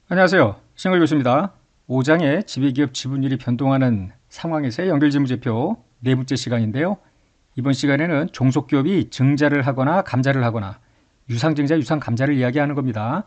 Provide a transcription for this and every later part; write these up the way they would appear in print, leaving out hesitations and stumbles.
안녕하세요. 싱글 교수입니다. 5장의 지배기업 지분율이 변동하는 상황에서의 연결재무제표 네 번째 시간인데요. 이번 시간에는 종속기업이 증자를 하거나 감자를 하거나 유상증자, 유상감자를 이야기하는 겁니다.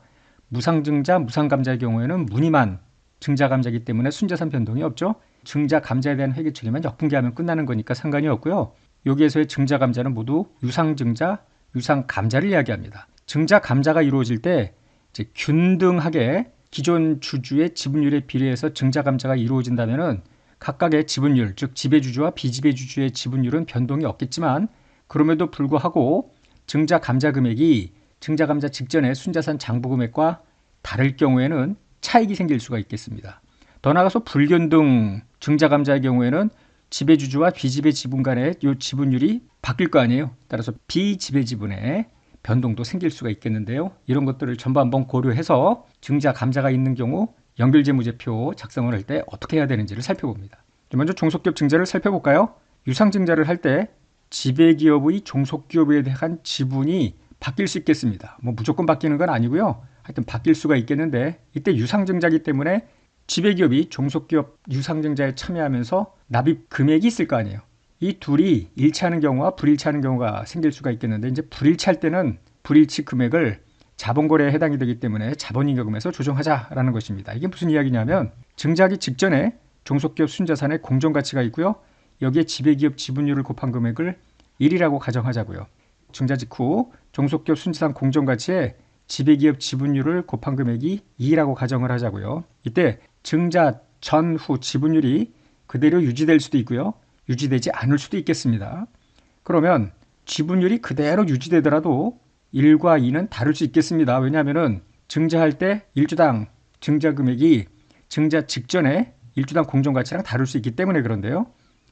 무상증자, 무상감자의 경우에는 무늬만 증자, 감자이기 때문에 순자산 변동이 없죠. 증자, 감자에 대한 회계 처리만 역분기하면 끝나는 거니까 상관이 없고요. 여기에서의 증자, 감자는 모두 유상증자, 유상감자를 이야기합니다. 증자, 감자가 이루어질 때 이제 균등하게 기존 주주의 지분율에 비례해서 증자 감자가 이루어진다면은 각각의 지분율, 즉 지배주주와 비지배주주의 지분율은 변동이 없겠지만 그럼에도 불구하고 증자 감자 금액이 증자 감자 직전의 순자산 장부 금액과 다를 경우에는 차익이 생길 수가 있겠습니다. 더 나아가서 불균등 증자 감자의 경우에는 지배주주와 비지배 지분 간의 이 지분율이 바뀔 거 아니에요. 따라서 비지배 지분의 변동도 생길 수가 있겠는데요. 이런 것들을 전부 한번 고려해서 증자, 감자가 있는 경우 연결재무제표 작성을 할 때 어떻게 해야 되는지를 살펴봅니다. 먼저 종속기업 증자를 살펴볼까요? 유상증자를 할 때 지배기업의 종속기업에 대한 지분이 바뀔 수 있겠습니다. 무조건 바뀌는 건 아니고요. 하여튼 바뀔 수가 있겠는데 이때 유상증자이기 때문에 지배기업이 종속기업 유상증자에 참여하면서 납입 금액이 있을 거 아니에요. 이 둘이 일치하는 경우와 불일치하는 경우가 생길 수가 있겠는데 이제 불일치할 때는 불일치 금액을 자본거래에 해당이 되기 때문에 자본잉여금에서 조정하자라는 것입니다. 이게 무슨 이야기냐면 증자하기 직전에 종속기업 순자산의 공정가치가 있고요. 여기에 지배기업 지분율을 곱한 금액을 1이라고 가정하자고요. 증자 직후 종속기업 순자산 공정가치에 지배기업 지분율을 곱한 금액이 2라고 가정을 하자고요. 이때 증자 전후 지분율이 그대로 유지될 수도 있고요. 유지되지 않을 수도 있겠습니다. 그러면 지분율이 그대로 유지되더라도 1과 2는 다를 수 있겠습니다. 왜냐하면 증자할 때 1주당 증자 금액이 증자 직전에 1주당 공정가치랑 다를 수 있기 때문에 그런데요.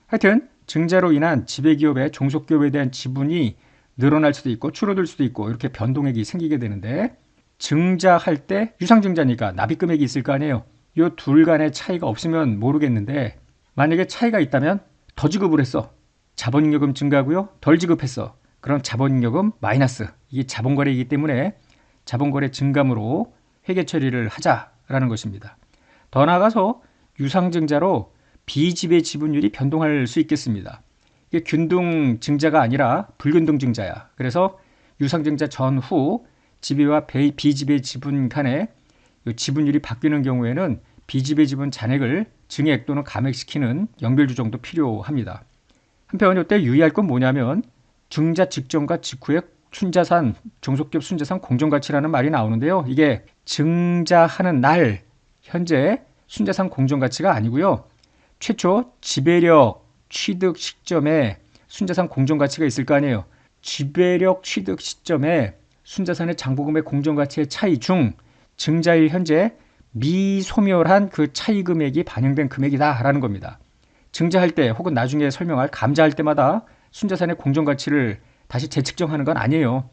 하여튼 증자로 인한 지배기업의 종속기업에 대한 지분이 늘어날 수도 있고 줄어들 수도 있고 이렇게 변동액이 생기게 되는데 증자할 때 유상증자니까 납입금액이 있을 거 아니에요. 이 둘 간의 차이가 없으면 모르겠는데 만약에 차이가 있다면 더 지급을 했어. 자본잉여금 증가고요. 덜 지급했어. 그럼 자본잉여금 마이너스. 이게 자본거래이기 때문에 자본거래 증감으로 회계 처리를 하자라는 것입니다. 더 나아가서 유상증자로 비지배 지분율이 변동할 수 있겠습니다. 이게 균등 증자가 아니라 불균등 증자야. 그래서 유상증자 전후 지배와 비지배 지분 간의 지분율이 바뀌는 경우에는 비지배 지분 잔액을 증액 또는 감액시키는 연결조정도 필요합니다. 한편 이때 유의할 건 뭐냐면 증자 직전과 직후에 순자산, 종속기업 순자산 공정가치라는 말이 나오는데요. 이게 증자하는 날 현재 순자산 공정가치가 아니고요. 최초 지배력 취득 시점에 순자산 공정가치가 있을 거 아니에요. 지배력 취득 시점에 순자산의 장부금의 공정가치의 차이 중 증자일 현재 미소멸한 그 차이 금액이 반영된 금액이다라는 겁니다. 증자할 때 혹은 나중에 설명할 감자할 때마다 순자산의 공정가치를 다시 재측정하는 건 아니에요.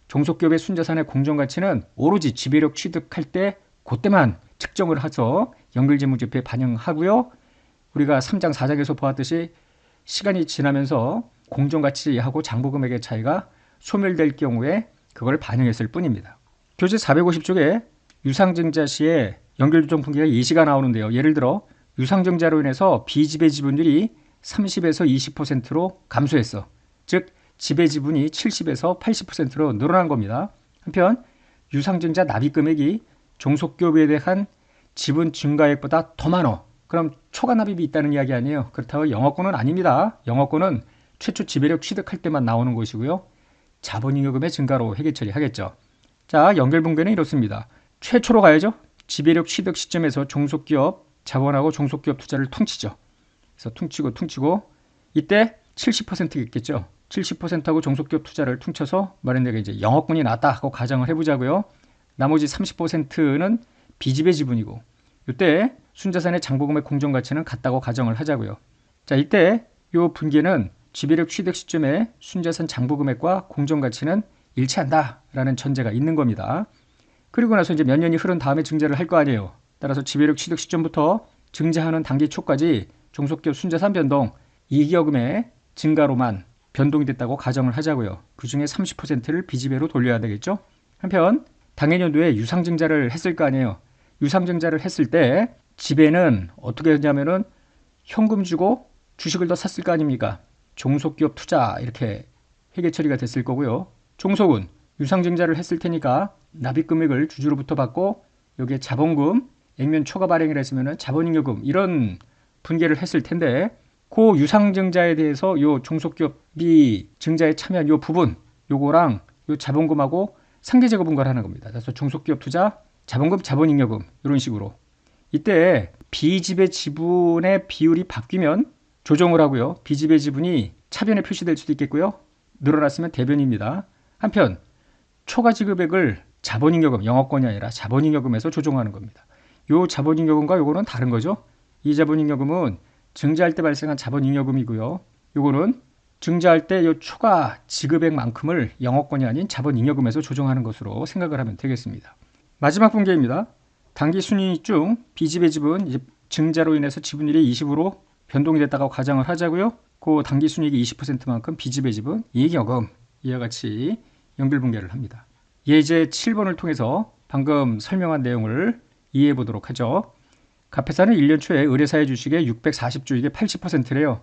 종속기업의 순자산의 공정가치는 오로지 지배력 취득할 때 그때만 측정을 해서 연결재무제표에 반영하고요. 우리가 3장, 4장에서 보았듯이 시간이 지나면서 공정가치하고 장부금액의 차이가 소멸될 경우에 그걸 반영했을 뿐입니다. 교재 450쪽에 유상증자 시에 연결조정 분기가 예시가 나오는데요. 예를 들어 유상증자로 인해서 비지배 지분율이 30에서 20%로 감소했어. 즉 지배 지분이 70에서 80%로 늘어난 겁니다. 한편 유상증자 납입금액이 종속기업에 대한 지분 증가액보다 더 많어. 그럼 초과 납입이 있다는 이야기 아니에요. 그렇다고 영업권은 아닙니다. 영업권은 최초 지배력 취득할 때만 나오는 것이고요. 자본잉여금의 증가로 회계 처리하겠죠. 자, 연결분계는 이렇습니다. 최초로 가야죠. 지배력 취득 시점에서 종속기업 자본하고 종속기업 투자를 퉁치죠. 그래서 퉁치고 이때 70%겠죠. 70%하고 종속기업 투자를 퉁쳐서 말은 내가 이제 영업권이 났다 하고 가정을 해보자고요. 나머지 30%는 비지배 지분이고 이때 순자산의 장부금의 공정가치는 같다고 가정을 하자고요. 자, 이때 이 분기는 지배력 취득 시점에 순자산 장부금액과 공정가치는 일치한다라는 전제가 있는 겁니다. 그리고 나서 이제 몇 년이 흐른 다음에 증자를 할 거 아니에요. 따라서 지배력 취득 시점부터 증자하는 단기 초까지 종속기업 순자산 변동 이익여금의 증가로만 변동이 됐다고 가정을 하자고요. 그 중에 30%를 비지배로 돌려야 되겠죠. 한편 당해년도에 유상증자를 했을 거 아니에요. 유상증자를 했을 때 지배는 어떻게 했냐면은 현금 주고 주식을 더 샀을 거 아닙니까? 종속기업 투자 이렇게 회계 처리가 됐을 거고요. 종속은 유상증자를 했을 테니까 납입금액을 주주로부터 받고 여기에 자본금, 액면 초과 발행을 했으면은 자본잉여금 이런 분계를 했을 텐데 그 유상증자에 대해서 요 종속기업이 증자에 참여한 요 부분 요거랑 요 자본금하고 상대제거 분할을 하는 겁니다. 그래서 종속기업 투자, 자본금, 자본잉여금 이런 식으로 이때 비지배 지분의 비율이 바뀌면 조정을 하고요. 비지배 지분이 차변에 표시될 수도 있겠고요. 늘어났으면 대변입니다. 한편 초과 지급액을 자본잉여금, 영업권이 아니라 자본잉여금에서 조정하는 겁니다. 요 자본잉여금과 요거는 다른 거죠. 이 자본잉여금은 증자할 때 발생한 자본잉여금이고요. 요거는 증자할 때 요 초과 지급액만큼을 영업권이 아닌 자본잉여금에서 조정하는 것으로 생각을 하면 되겠습니다. 마지막 분계입니다. 당기순이익 중 비지배 지분 이제 증자로 인해서 지분율이 20으로 변동이 됐다고 가정을 하자고요. 그 당기순이익이 20%만큼 비지배 지분, 이익여금 이와 같이 연결분계를 합니다. 예제 7번을 통해서 방금 설명한 내용을 이해해 보도록 하죠. 갑회사는 1년 초에 의뢰사의 주식의 640주 이게 80%래요.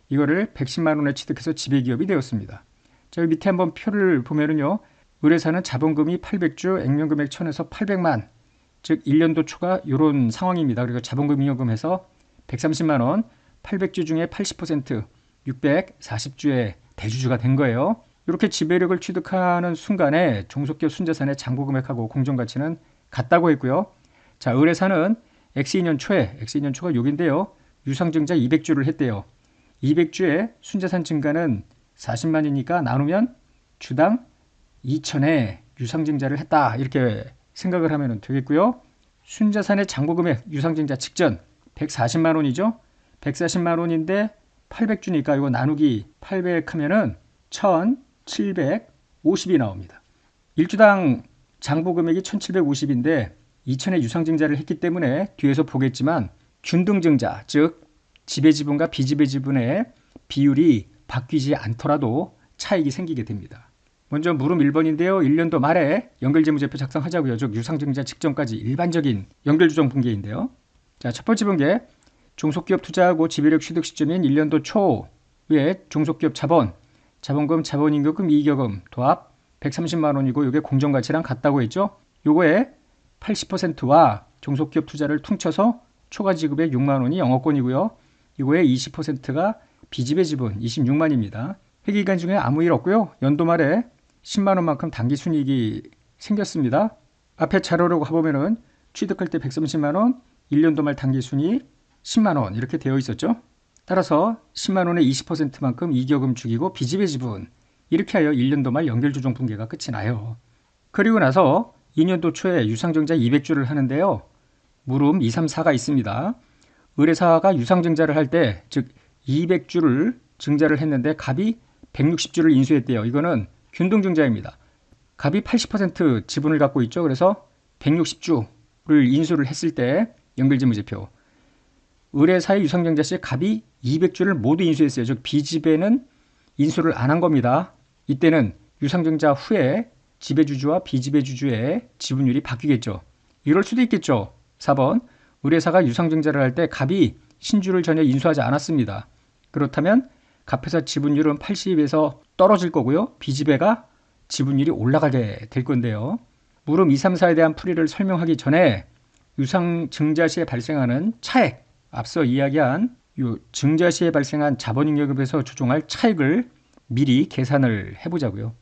이거를 110만 원에 취득해서 지배기업이 되었습니다. 자, 여기 밑에 한번 표를 보면은요. 의뢰사는 자본금이 800주, 액면금액 1000에서 800만, 즉 1년도 초가 이런 상황입니다. 그리고 자본금 잉여금해서 130만 원, 800주 중에 80%, 640주의 대주주가 된 거예요. 이렇게 지배력을 취득하는 순간에 종속기업 순자산의 장부금액하고 공정가치는 같다고 했고요. 자, 의뢰사는 X2년 초가 여기인데요. 유상증자 200주를 했대요. 200주에 순자산 증가는 40만이니까 나누면 주당 2천에 유상증자를 했다. 이렇게 생각을 하면 되겠고요. 순자산의 장부금액 유상증자 직전 140만 원이죠. 140만 원인데 800주니까 이거 나누기 800 하면은 1750이 나옵니다. 일주당 장부금액이 1750인데 2천의 유상증자를 했기 때문에 뒤에서 보겠지만 균등증자, 즉 지배지분과 비지배지분의 비율이 바뀌지 않더라도 차익이 생기게 됩니다. 먼저 물음 1번인데요. 1년도 말에 연결재무제표 작성하자고요. 즉 유상증자 직전까지 일반적인 연결조정 분계인데요. 자, 첫 번째 분계. 종속기업 투자하고 지배력 취득 시점인 1년도 초에 종속기업 자본금, 자본잉여금, 이익여금 도합 130만 원이고 이게 공정가치랑 같다고 했죠. 요거에 80%와 종속기업 투자를 퉁쳐서 초과 지급액 6만 원이 영업권이고요. 이거의 20%가 비지배 지분 26만입니다. 회계기간 중에 아무 일 없고요. 연도 말에 10만 원만큼 당기순이익이 생겼습니다. 앞에 자료로 가보면은 취득할 때 130만 원, 1년도 말 당기순이익 10만 원 이렇게 되어 있었죠. 따라서 10만 원의 20%만큼 이익여금 죽이고 비지배 지분 이렇게 하여 1년도 말 연결조정 분계가 끝이 나요. 그리고 나서 2년도 초에 유상증자 200주를 하는데요. 물음 2, 3, 4가 있습니다. 의뢰사가 유상증자를 할 때, 즉 200주를 증자를 했는데 갑이 160주를 인수했대요. 이거는 균등증자입니다. 갑이 80% 지분을 갖고 있죠. 그래서 160주를 인수를 했을 때 연결재무제표. 의뢰사의 유상증자 시 갑이 200주를 모두 인수했어요. 즉 비지배는 인수를 안 한 겁니다. 이때는 유상증자 후에 지배주주와 비지배주주의 지분율이 바뀌겠죠. 이럴 수도 있겠죠. 4번 의뢰사가 유상증자를 할 때 갑이 신주를 전혀 인수하지 않았습니다. 그렇다면 갑회사 지분율은 80에서 떨어질 거고요. 비지배가 지분율이 올라가게 될 건데요. 물음 2, 3, 4에 대한 풀이를 설명하기 전에 유상증자 시에 발생하는 차액, 앞서 이야기한 요 증자 시에 발생한 자본잉여금에서 조정할 차익을 미리 계산을 해보자고요.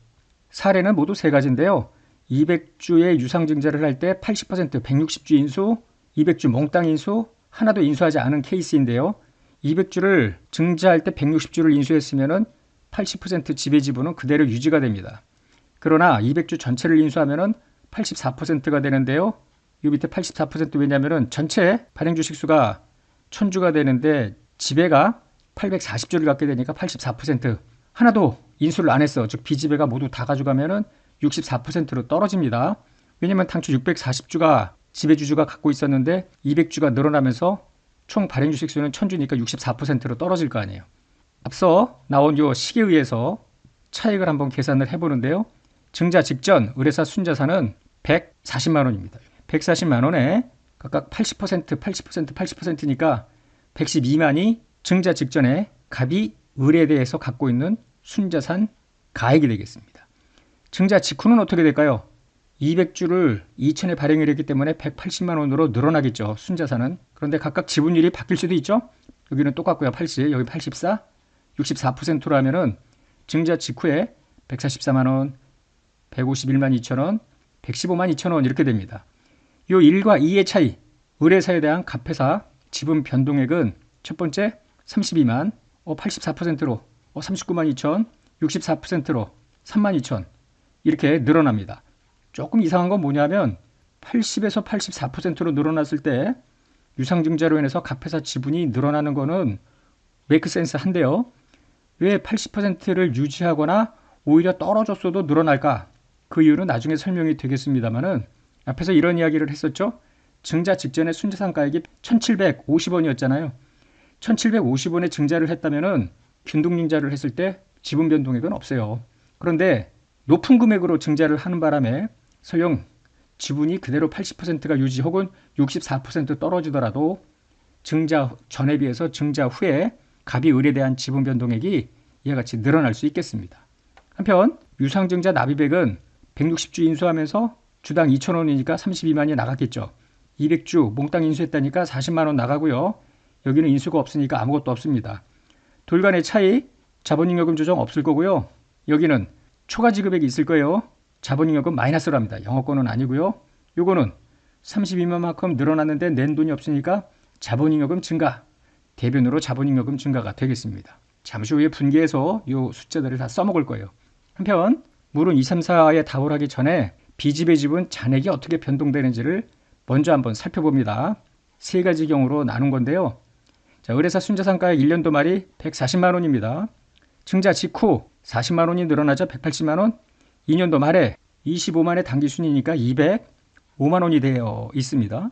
사례는 모두 세 가지인데요. 200주의 유상증자를 할 때 80% 160주 인수, 200주 몽땅 인수, 하나도 인수하지 않은 케이스인데요. 200주를 증자할 때 160주를 인수했으면 80% 지배지분은 그대로 유지가 됩니다. 그러나 200주 전체를 인수하면 84%가 되는데요. 이 밑에 84% 왜냐하면 전체 발행주식 수가 1000주가 되는데 지배가 840주를 갖게 되니까 84%. 하나도 인수를 안 했어. 즉 비지배가 모두 다 가져가면 64%로 떨어집니다. 왜냐하면 당초 640주가 지배주주가 갖고 있었는데 200주가 늘어나면서 총 발행주식 수는 1000주니까 64%로 떨어질 거 아니에요. 앞서 나온 요 식에 의해서 차익을 한번 계산을 해보는데요. 증자 직전 의뢰사 순자산은 140만 원입니다. 140만 원에 각각 80%, 80%, 80%니까 110 미만이 증자 직전에 갑이 을에 대해서 갖고 있는 순자산 가액이 되겠습니다. 증자 직후는 어떻게 될까요? 200주를 2천에 발행을 했기 때문에 180만 원으로 늘어나겠죠. 순자산은. 그런데 각각 지분율이 바뀔 수도 있죠. 여기는 똑같고요. 80, 여기 84, 64%로 하면은 증자 직후에 144만 원, 151만 2천 원, 115만 2천 원 이렇게 됩니다. 요 1과 2의 차이, 을회사에 대한 갑회사 지분 변동액은 첫 번째 32만, 84%로 39만 2천, 64%로 3만 2천 이렇게 늘어납니다. 조금 이상한 건 뭐냐면 80에서 84%로 늘어났을 때 유상증자로 인해서 갑회사 지분이 늘어나는 거는 메이크 센스 한데요. 왜 80%를 유지하거나 오히려 떨어졌어도 늘어날까? 그 이유는 나중에 설명이 되겠습니다만은 앞에서 이런 이야기를 했었죠. 증자 직전에 순자산가액이 1,750원이었잖아요. 1,750원에 증자를 했다면은 균등증자를 했을 때 지분 변동액은 없어요. 그런데 높은 금액으로 증자를 하는 바람에 설령 지분이 그대로 80%가 유지 혹은 64% 떨어지더라도 증자 전에 비해서 증자 후에 갑이 을에 대한 지분 변동액이 이와 같이 늘어날 수 있겠습니다. 한편 유상증자 납입액은 160주 인수하면서 주당 2,000원이니까 32만이 나갔겠죠. 200주 몽땅 인수했다니까 40만 원 나가고요. 여기는 인수가 없으니까 아무것도 없습니다. 둘 간의 차이, 자본잉여금 조정 없을 거고요. 여기는 초과 지급액이 있을 거예요. 자본잉여금 마이너스랍니다. 영업권은 아니고요. 요거는 32만만큼 늘어났는데 낸 돈이 없으니까 자본잉여금 증가, 대변으로 자본잉여금 증가가 되겠습니다. 잠시 후에 분기해서 이 숫자들을 다 써먹을 거예요. 한편 물은 2, 3, 4에 답을 하기 전에 B집의 지분 잔액이 어떻게 변동되는지를 먼저 한번 살펴봅니다. 세 가지 경우로 나눈 건데요. 자, 을회사 순자산가액 1년도 말이 140만 원입니다. 증자 직후 40만 원이 늘어나죠. 180만 원. 2년도 말에 25만의 당기순이니까 205만 원이 되어 있습니다.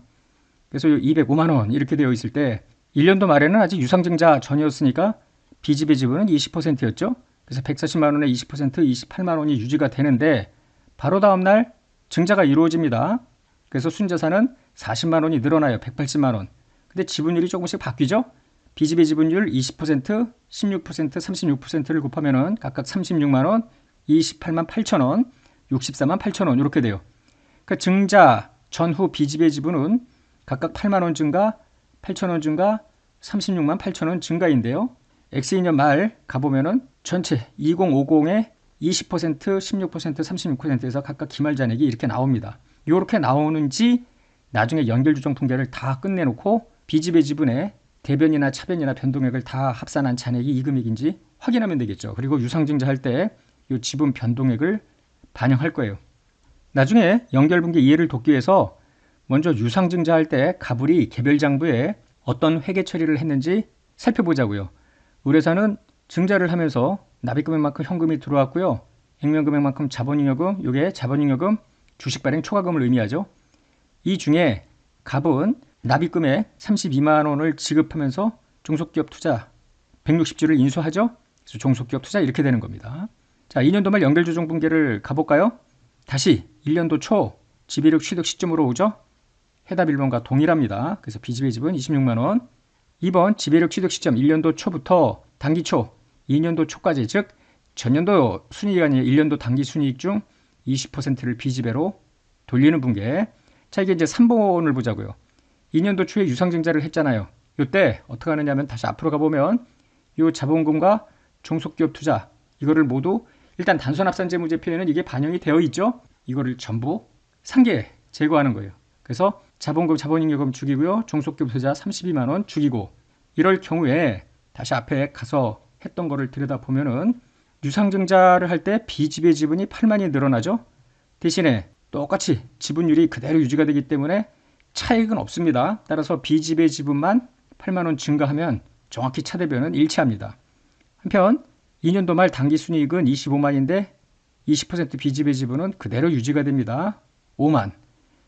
그래서 205만 원 이렇게 되어 있을 때 1년도 말에는 아직 유상증자 전이었으니까 B집의 지분은 20%였죠. 그래서 140만 원에 20% 28만 원이 유지가 되는데 바로 다음 날 증자가 이루어집니다. 그래서 순자산은 40만 원이 늘어나요. 180만 원. 근데 지분율이 조금씩 바뀌죠. B집의 지분율 20%, 16%, 36%를 곱하면은 각각 36만 원, 28만 8천 원, 64만 8천 원 이렇게 돼요. 그러니까 증자 전후 B집의 지분은 각각 8만 원 증가, 8천 원 증가, 36만 8천 원 증가인데요. X2년 말 가보면은 전체 2050의 20%, 16%, 36%에서 각각 기말잔액이 이렇게 나옵니다. 이렇게 나오는지 나중에 연결조정 분계를 다 끝내놓고 B집의 지분에 대변이나 차변이나 변동액을 다 합산한 잔액이 이 금액인지 확인하면 되겠죠. 그리고 유상증자 할 때 이 지분 변동액을 반영할 거예요. 나중에 연결분계 이해를 돕기 위해서 먼저 유상증자 할 때 갑을이 개별장부에 어떤 회계 처리를 했는지 살펴보자고요. 을회사는 증자를 하면서 납입금액만큼 현금이 들어왔고요. 액면금액만큼 자본잉여금, 이게 자본잉여금 주식 발행 초과금을 의미하죠. 이 중에 갑은 납입금액 32만 원을 지급하면서 종속기업 투자 160주를 인수하죠. 그래서 종속기업 투자 이렇게 되는 겁니다. 자, 2년도 말 연결조정 분계를 가볼까요? 다시 1년도 초 지배력 취득 시점으로 오죠. 해답 1번과 동일합니다. 그래서 B집의 지분 26만 원. 2번 지배력 취득 시점 1년도 초부터 단기 초 2년도 초까지, 즉 전년도 순이익이 아닌 1년도 단기 순이익 중 20%를 B지배로 돌리는 분계. 자, 이게 이제 3번을 보자고요. 2년도 초에 유상증자를 했잖아요. 이때 어떻게 하느냐면 다시 앞으로 가보면 이 자본금과 종속기업 투자 이거를 모두 일단 단순합산재무제표에는 이게 반영이 되어 있죠. 이거를 전부 상계 제거하는 거예요. 그래서 자본금, 자본잉여금 죽이고요. 종속기업 투자 32만 원 죽이고 이럴 경우에 다시 앞에 가서 했던 거를 들여다보면은 유상증자를 할 때 B집의 지분이 8만이 늘어나죠. 대신에 똑같이 지분율이 그대로 유지가 되기 때문에 차익은 없습니다. 따라서 B집의 지분만 8만 원 증가하면 정확히 차대변은 일치합니다. 한편 2년도 말 당기순이익은 25만인데 20% B집의 지분은 그대로 유지가 됩니다. 5만.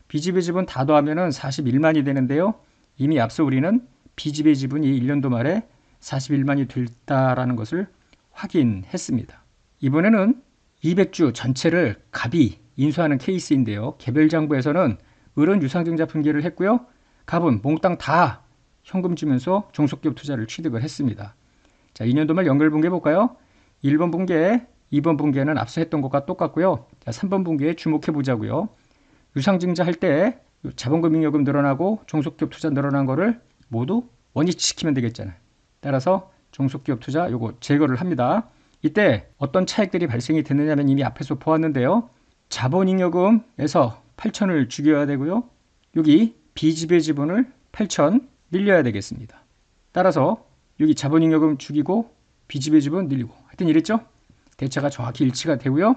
B집의 지분 다 더하면 41만이 되는데요. 이미 앞서 우리는 B집의 지분이 1년도 말에 41만이 됐다라는 것을 확인했습니다. 이번에는 200주 전체를 갑이 인수하는 케이스인데요. 개별장부에서는 을은 유상증자 분계를 했고요. 갑은 몽땅 다 현금 주면서 종속기업 투자를 취득을 했습니다. 자, 2년도 말 연결 분기해 볼까요? 1번 분기에 2번 분기에는 앞서 했던 것과 똑같고요. 자, 3번 분기에 주목해 보자고요. 유상증자 할 때 자본금 잉여금 늘어나고 종속기업 투자 늘어난 거를 모두 원위치시키면 되겠잖아요. 따라서 종속기업 투자 요거 제거를 합니다. 이때 어떤 차익들이 발생이 됐느냐면 이미 앞에서 보았는데요. 자본잉여금에서 8천을 죽여야 되고요. 여기 비지배 지분을 8천 늘려야 되겠습니다. 따라서 여기 자본잉여금 죽이고 비지배 지분 늘리고 하여튼 이랬죠. 대차가 정확히 일치가 되고요.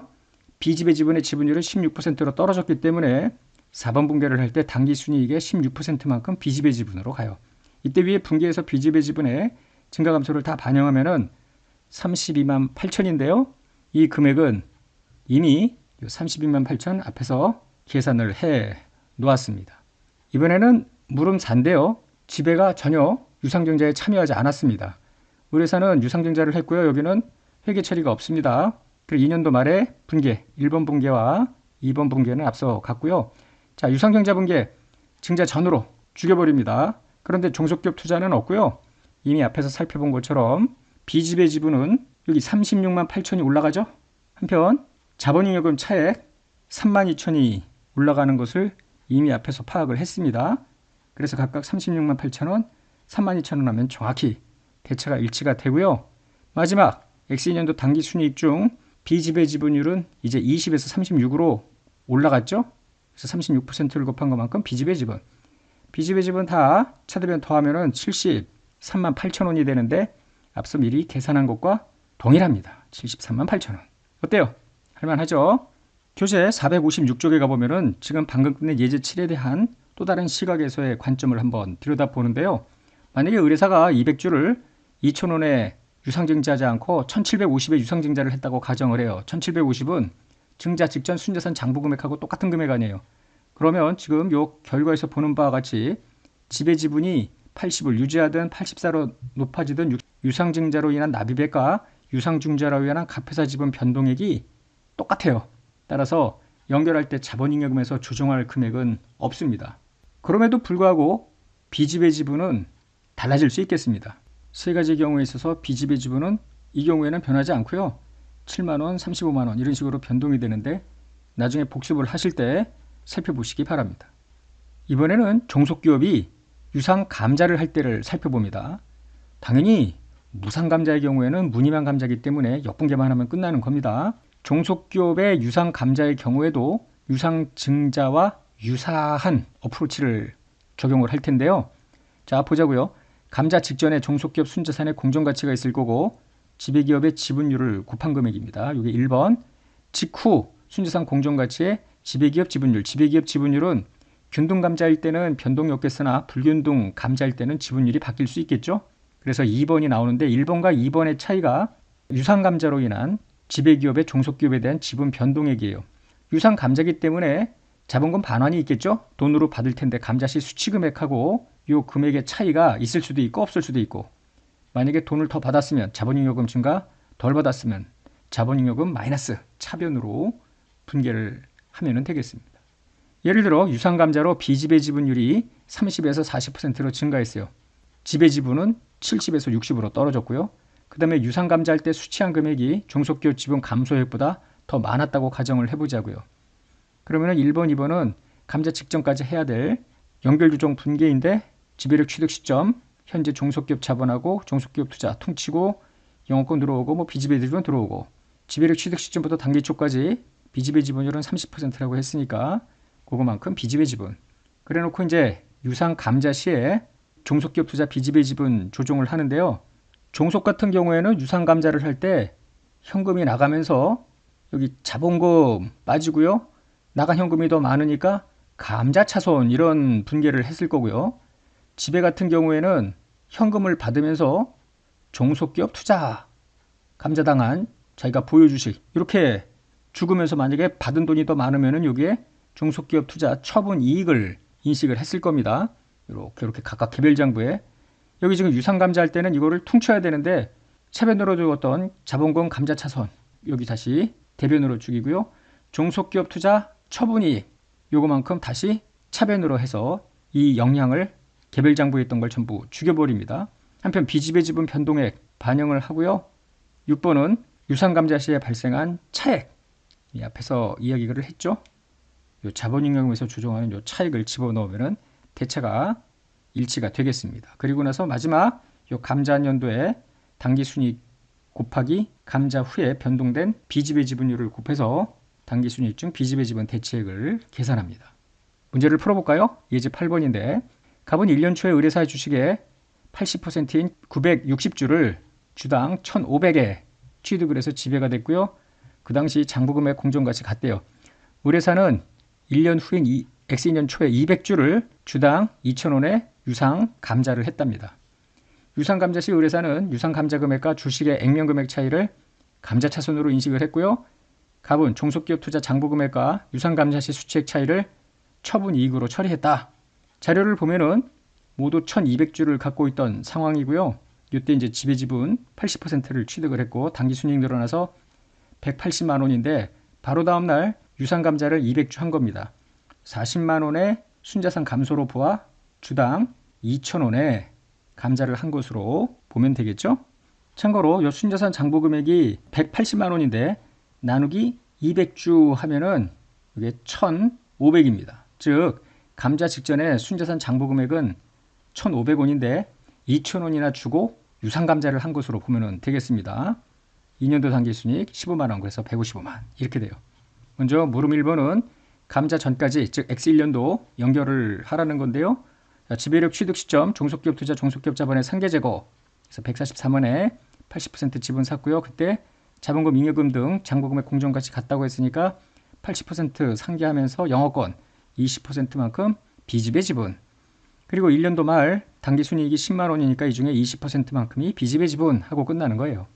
비지배 지분의 지분율은 16%로 떨어졌기 때문에 4번 분기를 할 때 당기순이익의 16%만큼 비지배 지분으로 가요. 이때 위에 분기에서 비지배 지분의 증가 감소를 다 반영하면은 32만 8천인데요. 이 금액은 이미 32만 8천 앞에서 계산을 해 놓았습니다. 이번에는 물음산데요. 지배가 전혀 유상증자에 참여하지 않았습니다. 우리 회사는 유상증자를 했고요. 여기는 회계 처리가 없습니다. 그리고 2년도 말에 분기 1번 분기와 2번 분기는 앞서 갔고요. 자, 유상증자 분기 증자 전으로 죽여버립니다. 그런데 종속기업 투자는 없고요. 이미 앞에서 살펴본 것처럼 비지배 지분은 여기 36만 8천이 올라가죠. 한편 자본잉여금 차액 3만 2천이 올라가는 것을 이미 앞에서 파악을 했습니다. 그래서 각각 36만 8천 원, 3만 2천 원 하면 정확히 대차가 일치가 되고요. 마지막 X2년도 당기순이익 중 비지배 지분율은 이제 20에서 36으로 올라갔죠. 그래서 36%를 곱한 것만큼 비지배 지분 다 차대변 더하면은 73만 8천 원이 되는데 앞서 미리 계산한 것과 동일합니다. 73만 8천 원. 어때요? 할만하죠? 교재 456쪽에 가보면은 지금 방금 끝낸 예제 7에 대한 또 다른 시각에서의 관점을 한번 들여다보는데요. 만약에 의뢰사가 200주를 2,000원에 유상증자하지 않고 1,750에 유상증자를 했다고 가정을 해요. 1,750은 증자 직전 순자산 장부 금액하고 똑같은 금액 아니에요. 그러면 지금 요 결과에서 보는 바와 같이 지배 지분이 80을 유지하든 84로 높아지든 유상증자로 인한 납입액과 유상증자로 인한 갑회사 지분 변동액이 똑같아요. 따라서 연결할 때 자본잉여금에서 조정할 금액은 없습니다. 그럼에도 불구하고 비지배 지분은 달라질 수 있겠습니다. 세 가지 경우에 있어서 비지배 지분은 이 경우에는 변하지 않고요. 7만원, 35만원 이런 식으로 변동이 되는데 나중에 복습을 하실 때 살펴보시기 바랍니다. 이번에는 종속기업이 유상감자를 할 때를 살펴봅니다. 당연히 무상감자의 경우에는 무늬만 감자이기 때문에 역분개만 하면 끝나는 겁니다. 종속기업의 유상감자의 경우에도 유상증자와 유사한 어프로치를 적용을 할 텐데요. 자, 보자고요. 감자 직전에 종속기업 순자산의 공정가치가 있을 거고 지배기업의 지분율을 곱한 금액입니다. 이게 1번. 직후 순자산 공정가치의 지배기업 지분율. 지배기업 지분율은 균등 감자일 때는 변동이 없겠으나 불균등 감자일 때는 지분율이 바뀔 수 있겠죠. 그래서 2번이 나오는데 1번과 2번의 차이가 유상감자로 인한 지배기업의 종속기업에 대한 지분 변동액이에요. 유상감자이기 때문에 자본금 반환이 있겠죠. 돈으로 받을 텐데 감자시 수취금액하고 이 금액의 차이가 있을 수도 있고 없을 수도 있고, 만약에 돈을 더 받았으면 자본잉여금 증가, 덜 받았으면 자본잉여금 마이너스 차변으로 분개를 하면 되겠습니다. 예를 들어 유상감자로 비지배 지분율이 30에서 40%로 증가했어요. 지배 지분은 70에서 60으로 떨어졌고요. 그 다음에 유상감자할 때 수취한 금액이 종속기업 지분 감소액보다 더 많았다고 가정을 해보자고요. 그러면 1번, 2번은 감자 직전까지 해야 될 연결규정 분개인데 지배력 취득 시점, 현재 종속기업 자본하고 종속기업 투자 퉁치고 영업권 들어오고 비지배 지분 들어오고 지배력 취득 시점부터 단기 초까지 비지배 지분율은 30%라고 했으니까 그거만큼 비지배 지분. 그래놓고 이제 유상 감자 시에 종속기업 투자 비지배 지분 조정을 하는데요. 종속 같은 경우에는 유상 감자를 할 때 현금이 나가면서 여기 자본금 빠지고요. 나간 현금이 더 많으니까 감자 차손 이런 분개를 했을 거고요. 지배 같은 경우에는 현금을 받으면서 종속기업 투자 감자당한 자기가 보유주식 이렇게 죽으면서 만약에 받은 돈이 더 많으면은 여기에 종속기업 투자 처분 이익을 인식을 했을 겁니다. 이렇게 각각 개별 장부에 여기 지금 유상감자 할 때는 이거를 퉁쳐야 되는데 차변으로 주었던 자본금 감자 차손 여기 다시 대변으로 죽이고요. 종속기업 투자 처분 이익 요거만큼 다시 차변으로 해서 이 영향을 개별 장부에 있던 걸 전부 죽여버립니다. 한편 B집의 지분 변동액 반영을 하고요. 6번은 유상감자 시에 발생한 차액, 이 앞에서 이야기를 했죠. 요 자본잉여금에서 조정하는 요 차액을 집어넣으면 대차가 일치가 되겠습니다. 그리고 나서 마지막 요 감자년도에 당기순이익 곱하기 감자 후에 변동된 B집의 지분율을 곱해서 당기순이익 중 B집의 지분 대체액을 계산합니다. 문제를 풀어볼까요? 예제 8번인데 갑은 1년 초에 의뢰사의 주식의 80%인 960주를 주당 1,500에 취득을 해서 지배가 됐고요. 그 당시 장부금액 공정가치 같대요. 의뢰사는 1년 후인 X2년 초에 200주를 주당 2,000원에 유상 감자를 했답니다. 유상 감자 시 의뢰사는 유상 감자 금액과 주식의 액면 금액 차이를 감자 차손으로 인식을 했고요. 갑은 종속기업 투자 장부 금액과 유상 감자 시 수치액 차이를 처분 이익으로 처리했다. 자료를 보면은 모두 1,200주를 갖고 있던 상황이고요. 이때 이제 지배 지분 80%를 취득을 했고 당기 순이익 늘어나서 180만 원인데 바로 다음 날 유상 감자를 200주 한 겁니다. 40만 원의 순자산 감소로 보아 주당 2,000원에 감자를 한 것으로 보면 되겠죠. 참고로 이 순자산 장부 금액이 180만 원인데 나누기 200주 하면은 이게 1,500입니다. 즉 감자 직전에 순자산 장부 금액은 1,500원인데 2,000원이나 주고 유상 감자를 한 것으로 보면 되겠습니다. 2년도 당기순이익 15만 원, 그래서 155만 이렇게 돼요. 먼저 물음 1번은 감자 전까지 즉 X1년도 연결을 하라는 건데요. 지배력 취득 시점 종속기업 투자 종속기업 자본의 상계제거, 그래서 143원에 80% 지분 샀고요. 그때 자본금, 잉여금 등 장부금액 공정가치 같다고 했으니까 80% 상계하면서 영업권 20%만큼 B집의 지분, 그리고 1년도 말 당기순이익이 10만 원이니까 이 중에 20%만큼이 B집의 지분 하고 끝나는 거예요.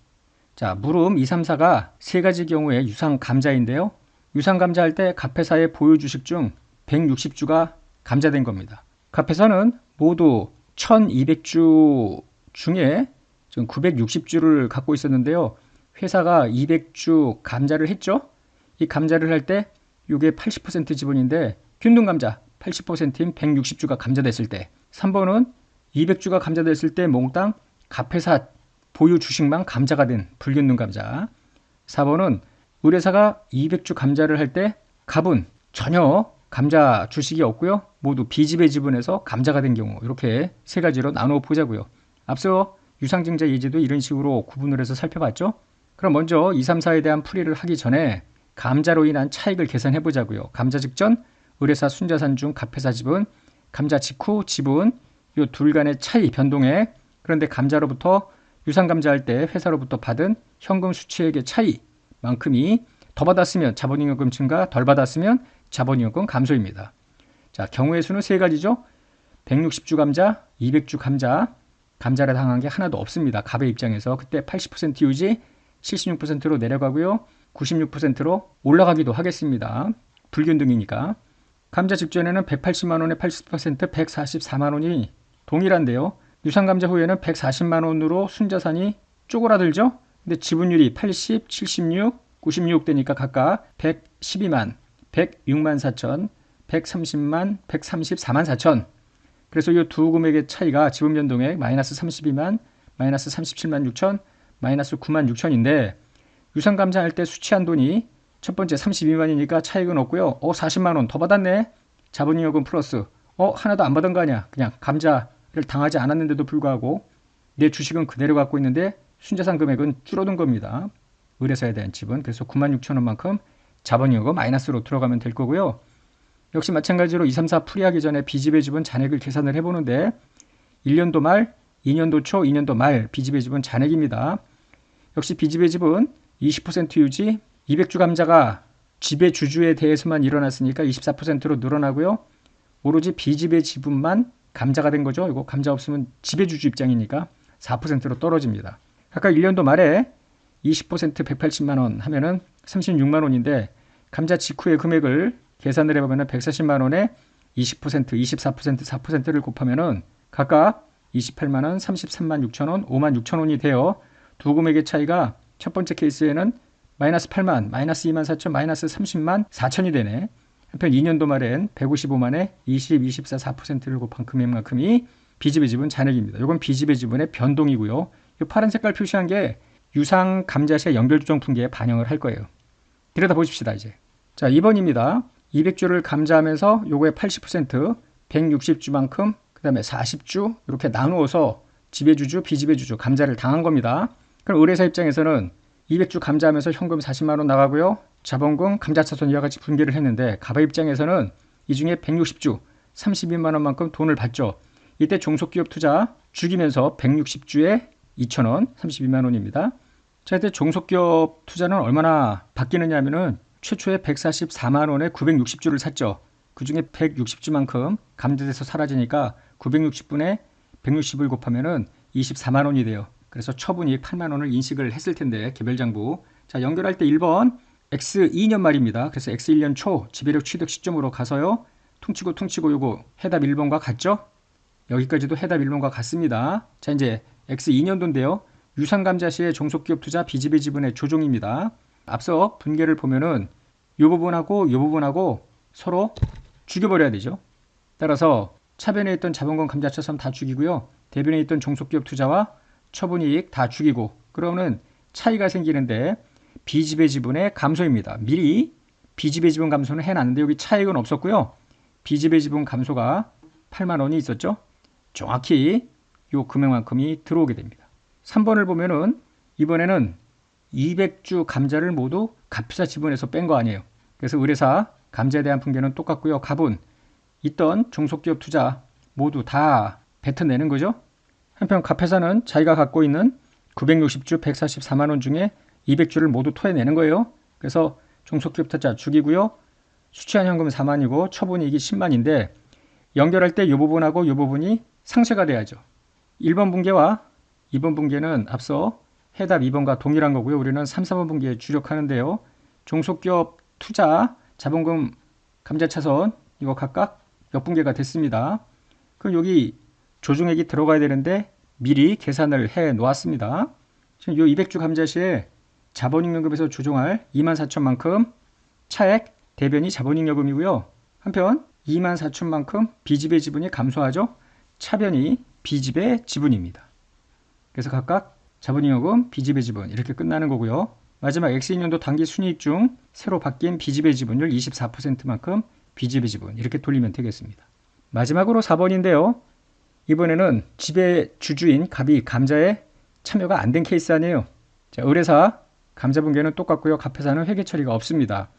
자, 물음 2, 3, 4가 세 가지 경우에 유상 감자인데요. 유상 감자할 때 갑회사의 보유 주식 중 160주가 감자된 겁니다. 갑회사는 모두 1200주 중에 지금 960주를 갖고 있었는데요. 회사가 200주 감자를 했죠. 이 감자를 할 때 이게 80% 지분인데 균등 감자 80%인 160주가 감자됐을 때, 3번은 200주가 감자됐을 때 몽땅 갑회사 보유 주식만 감자가 된 불균등 감자, 4번은 의뢰사가 200주 감자를 할 때 갑은 전혀 감자 주식이 없고요. 모두 B집의 지분에서 감자가 된 경우, 이렇게 세 가지로 나누어 보자고요. 앞서 유상증자 예제도 이런 식으로 구분을 해서 살펴봤죠. 그럼 먼저 2, 3, 4에 대한 풀이를 하기 전에 감자로 인한 차익을 계산해 보자고요. 감자 직전 의뢰사 순자산 중 갑회사 지분, 감자 직후 지분, 이 둘 간의 차이 변동액, 그런데 감자로부터 유상감자할 때 회사로부터 받은 현금 수취액의 차이만큼이 더 받았으면 자본잉여금 증가, 덜 받았으면 자본잉여금 감소입니다. 자, 경우의 수는 세 가지죠. 160주 감자, 200주 감자, 감자를 당한 게 하나도 없습니다. 갑의 입장에서 그때 80% 유지, 76%로 내려가고요. 96%로 올라가기도 하겠습니다. 불균등이니까. 감자 직전에는 180만 원에 80% 144만 원이 동일한데요. 유상감자 후에는 140만 원으로 순자산이 쪼그라들죠. 근데 지분율이 80, 76, 96 되니까 각각 112만, 106만 4천, 130만, 134만 4천. 그래서 이 두 금액의 차이가 지분 변동액 마이너스 32만, 마이너스 37만 6천, 마이너스 9만 6천인데 유상감자할 때 수취한 돈이 첫 번째 32만이니까 차익은 없고요. 40만 원 더 받았네. 자본잉여금 플러스. 하나도 안 받은 거 아니야. 그냥 감자를 당하지 않았는데도 불구하고 내 주식은 그대로 갖고 있는데 순자산 금액은 줄어든 겁니다. 의뢰사에 대한 지분. 그래서 9만 6천 원만큼 자본잉여금 마이너스로 들어가면 될 거고요. 역시 마찬가지로 2, 3, 4 풀이하기 전에 B집의 지분 잔액을 계산을 해보는데 1년도 말, 2년도 초, 2년도 말 B집의 지분 잔액입니다. 역시 B집의 지분 20% 유지, 200주 감자가 지배 주주에 대해서만 일어났으니까 24%로 늘어나고요. 오로지 B집의 지분만 감자가 된 거죠. 이거 감자 없으면 지배 주주 입장이니까 4%로 떨어집니다. 각각 1년도 말에 20% 180만 원 하면은 36만 원인데 감자 직후의 금액을 계산을 해보면 140만 원에 20%, 24%, 4%를 곱하면은 각각 28만 원, 33만 6천 원, 5만 6천 원이 되어 두 금액의 차이가 첫 번째 케이스에는 마이너스 8만, 마이너스 2만 4천, 마이너스 30만 4천이 되네. 한편 2년도 말엔 155만에 20, 24, 4%를 곱한 금액만큼이 비지배 지분 잔액입니다. 이건 비지배 지분의 변동이고요. 이 파란 색깔 표시한 게 유상 감자시의 연결 조정 분기에 반영을 할 거예요. 들여다 보십시다 이제. 자, 2번입니다. 200주를 감자하면서 요거의 80% 160주만큼 그다음에 40주 이렇게 나누어서 지배주주, 비지배주주 감자를 당한 겁니다. 그럼 의뢰사 입장에서는 200주 감자하면서 현금 40만 원 나가고요. 자본금, 감자차손 이와 같이 분기를 했는데 갑아 입장에서는 이 중에 160주, 32만 원만큼 돈을 받죠. 이때 종속기업 투자 죽이면서 160주에 2,000원, 32만 원입니다. 자, 이때 종속기업 투자는 얼마나 바뀌느냐 하면은 최초에 144만 원에 960주를 샀죠. 그 중에 160주만큼 감자돼서 사라지니까 960분에 160을 곱하면은 24만 원이 돼요. 그래서 처분이익 8만 원을 인식을 했을 텐데 개별장부. 자, 연결할 때 1번 X2년 말입니다. 그래서 X1년 초 지배력 취득 시점으로 가서요. 퉁치고 요거 해답 1번과 같죠? 여기까지도 해답 1번과 같습니다. 자, 이제 X2년도인데요. 유상감자 시의 종속기업 투자 비지배 지분의 조정입니다. 앞서 분계를 보면은 이 부분하고 서로 죽여버려야 되죠. 따라서 차변에 있던 자본금 감자차손 다 죽이고요. 대변에 있던 종속기업 투자와 처분이익 다 죽이고 그러면 차이가 생기는데 비지배 지분의 감소입니다. 미리 비지배 지분 감소는 해놨는데 여기 차익은 없었고요. 비지배 지분 감소가 8만 원이 있었죠. 정확히 이 금액만큼이 들어오게 됩니다. 3번을 보면은 이번에는 200주 감자를 모두 갑회사 지분에서 뺀 거 아니에요. 그래서 의뢰사 감자에 대한 분계는 똑같고요. 갑은 있던 종속기업 투자 모두 다 뱉어내는 거죠. 한편 갑회사는 자기가 갖고 있는 960주 144만 원 중에 200주를 모두 토해내는 거예요. 그래서 종속기업 투자 죽이고요. 수취한 현금은 4만이고 처분이익이 10만인데 연결할 때 이 부분하고 이 부분이 상쇄가 돼야죠. 1번 분계와 2번 분계는 앞서 해답 2번과 동일한 거고요. 우리는 3, 4번 분계에 주력하는데요. 종속기업 투자, 자본금, 감자차손 이거 각각 역분계가 됐습니다. 그럼 여기 조정액이 들어가야 되는데 미리 계산을 해 놓았습니다. 지금 이 200주 감자 시에 자본잉여금에서 조정할 24,000만큼 차액 대변이 자본잉여금이고요. 한편 24,000만큼 비지배 지분이 감소하죠. 차변이 비지배 지분입니다. 그래서 각각 자본잉여금, 비지배 지분 이렇게 끝나는 거고요. 마지막 X2년도 당기 순이익 중 새로 바뀐 비지배 지분율 24%만큼 비지배 지분 이렇게 돌리면 되겠습니다. 마지막으로 4번인데요. 이번에는 지배 주주인 갑이 감자에 참여가 안 된 케이스 아니에요. 자, 의뢰사 감자 분계는 똑같고요. 갑회사는 회계 처리가 없습니다.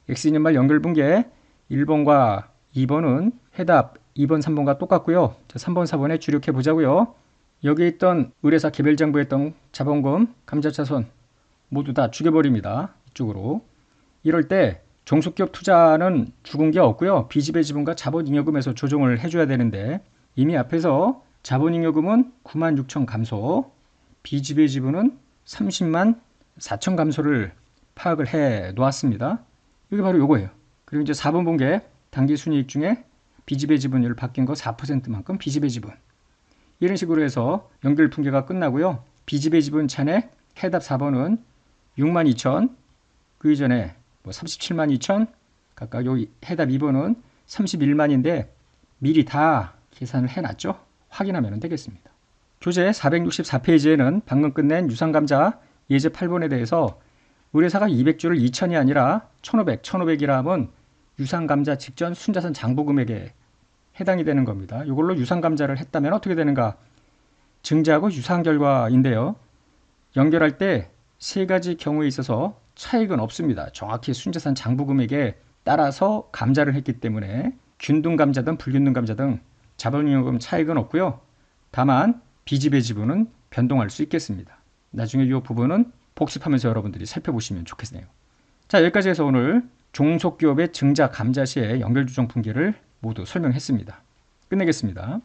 X2년 말 연결 분계 1번과 2번은 해답 2번, 3번과 똑같고요. 자, 3번, 4번에 주력해 보자고요. 여기 있던 의뢰사 개별장부에 있던 자본금, 감자차손 모두 다 죽여버립니다. 이쪽으로. 이럴 때 종속기업 투자는 죽은 게 없고요. 비지배 지분과 자본잉여금에서 조정을 해줘야 되는데 이미 앞에서 자본잉여금은 96,000 감소, 비지배 지분은 30만 4천 감소를 파악을 해 놓았습니다. 이게 바로 요거예요. 그리고 이제 4번 분계 당기 순이익 중에 비지배 지분율 바뀐 거 4%만큼 비지배 지분. 이런 식으로 해서 연결 분계가 끝나고요. 비지배 지분 잔액 해답 4번은 62,000, 그 이전에 372,000, 각각 여기 해답 2번은 31만인데 미리 다 계산을 해놨죠. 확인하면 되겠습니다. 교재 464페이지에는 방금 끝낸 유상감자 예제 8번에 대해서 의뢰사가 200주를 2,000이 아니라 1,500이라 하면 유상감자 직전 순자산 장부금액에 해당이 되는 겁니다. 이걸로 유상감자를 했다면 어떻게 되는가? 증자하고 유상 결과인데요. 연결할 때 세 가지 경우에 있어서 차익은 없습니다. 정확히 순자산 장부금액에 따라서 감자를 했기 때문에 균등 감자든 불균등 감자 등 자본잉여금 차익은 없고요. 다만 비지배 지분은 변동할 수 있겠습니다. 나중에 이 부분은 복습하면서 여러분들이 살펴보시면 좋겠네요. 자, 여기까지 해서 오늘 종속기업의 증자 감자 시의 연결조정 분계를 모두 설명했습니다. 끝내겠습니다.